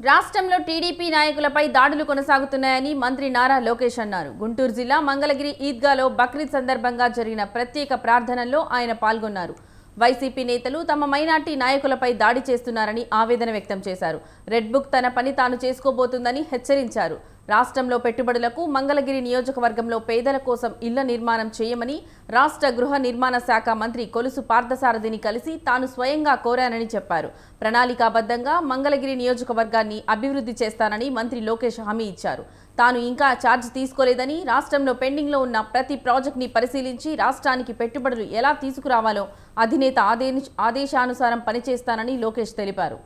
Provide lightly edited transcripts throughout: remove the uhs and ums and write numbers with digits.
రాష్ట్రంలో టీడీపీ నాయకులపై దాడులు కొనసాగుతున్నాయని మంత్రి నారా లోకేష్ అన్నారు. గుంటూరు జిల్లా మంగళగిరి ఈద్గాలో బక్రీద్ సందర్భంగా జరిగిన ప్రత్యేక ప్రార్థనల్లో ఆయన పాల్గొన్నారు. వైసీపీ నేతలు తమ మైనార్టీ నాయకులపై దాడి చేస్తున్నారని ఆవేదన వ్యక్తం చేశారు. రెడ్ బుక్ తన పని తాను చేసుకోబోతుందని హెచ్చరించారు. రాష్ట్రంలో పెట్టుబడులకు మంగళగిరి నియోజకవర్గంలో పేదల కోసం ఇళ్ల నిర్మాణం చేయమని రాష్ట్ర గృహ నిర్మాణ శాఖ మంత్రి కొలుసు పార్థసారథిని కలిసి తాను స్వయంగా కోరానని చెప్పారు. ప్రణాళికాబద్ధంగా మంగళగిరి నియోజకవర్గాన్ని అభివృద్ధి చేస్తానని మంత్రి లోకేష్ హామీ ఇచ్చారు. తాను ఇంకా ఛార్జ్ తీసుకోలేదని, రాష్ట్రంలో పెండింగ్లో ఉన్న ప్రతి ప్రాజెక్టుని పరిశీలించి రాష్ట్రానికి పెట్టుబడులు ఎలా తీసుకురావాలో అధినేత ఆదేశానుసారం పనిచేస్తానని లోకేష్ తెలిపారు.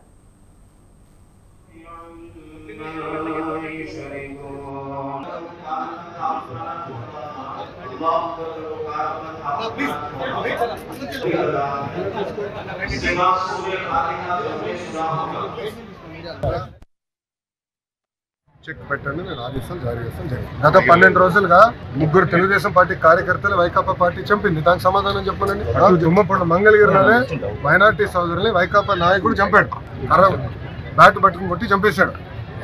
చెక్ పెట్టండి, నేను ఆదేశాలు జారీ చేస్తాను. గత 12 రోజులుగా ముగ్గురు తెలుగుదేశం పార్టీ కార్యకర్తలు వైకాపా పార్టీ చంపింది. దానికి సమాధానం చెప్పనండి. దుమ్మపండు మంగళగిరిలోనే మైనార్టీ సోదరుల్ని వైకాపా నాయకుడు చంపాడు. బ్యాట్ పట్టుకుని కొట్టి చంపేశాడు.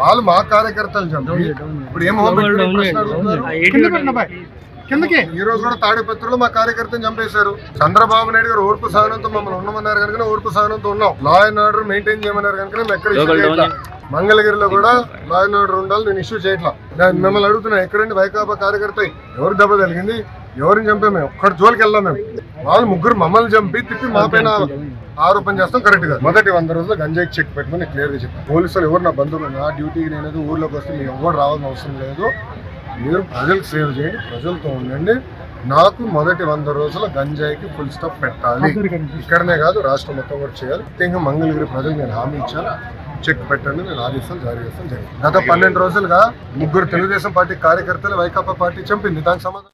వాళ్ళు మా కార్యకర్తలు చంపి ఇప్పుడు ఏమో ఈ రోజు కూడా తాడిపత్రిలో మా కార్యకర్తను చంపేశారు. చంద్రబాబు నాయుడు గారు ఓర్పు సహనంతో మమ్మల్ని ఉండమన్నారు కనుక ఓర్పు సహనంతో ఉన్నాం. లా అండ్ ఆర్డర్ మెయింటైన్ చేయమన్నారు కనుక మేము ఎక్కడ మంగళగిరిలో కూడా లా అండ్ ఆర్డర్ ఉండాలి. నేను ఇష్యూ చేయట్లా. మిమ్మల్ని అడుగుతున్నా, ఎక్కడండి వైకాపా కార్యకర్త ఎవరు దెబ్బ జరిగింది, ఎవరిని చంపాము? మేము ఒక్కడి జోలికి వెళ్ళాం. మేము వాళ్ళు ముగ్గురు మమ్మల్ని చంపి తిప్పి మా పైన ఆరోపణ చేస్తాం. కరెక్ట్ గా మొదటి 100 రోజులు గంజాయికి చెక్ పెట్టుకుని క్లియర్ గా చెప్పాను. పోలీసులు ఎవరు నా బంధువులు, నా డ్యూటీకి నేను ఊర్లోకి వస్తే మీరు ఎవరు రావాల్సిన అవసరం లేదు. మీరు ప్రజలకు సేవ్ చేయండి, ప్రజలతో ఉండండి. నాకు మొదటి 100 రోజుల గంజాయికి ఫుల్ స్టాప్ పెట్టాలి. ఇక్కడనే కాదు, రాష్ట్రం మొత్తం కూడా చేయాలి. ముఖ్యంగా మంగళగిరి ప్రజలు నేను హామీ ఇచ్చాను. చెక్ పెట్టండి, నేను ఆదేశాలు జారీ చేస్తాను. గత 12 రోజులుగా ముగ్గురు తెలుగుదేశం పార్టీ కార్యకర్తలు వైకాపా పార్టీ చంపింది. దానికి సమాధానం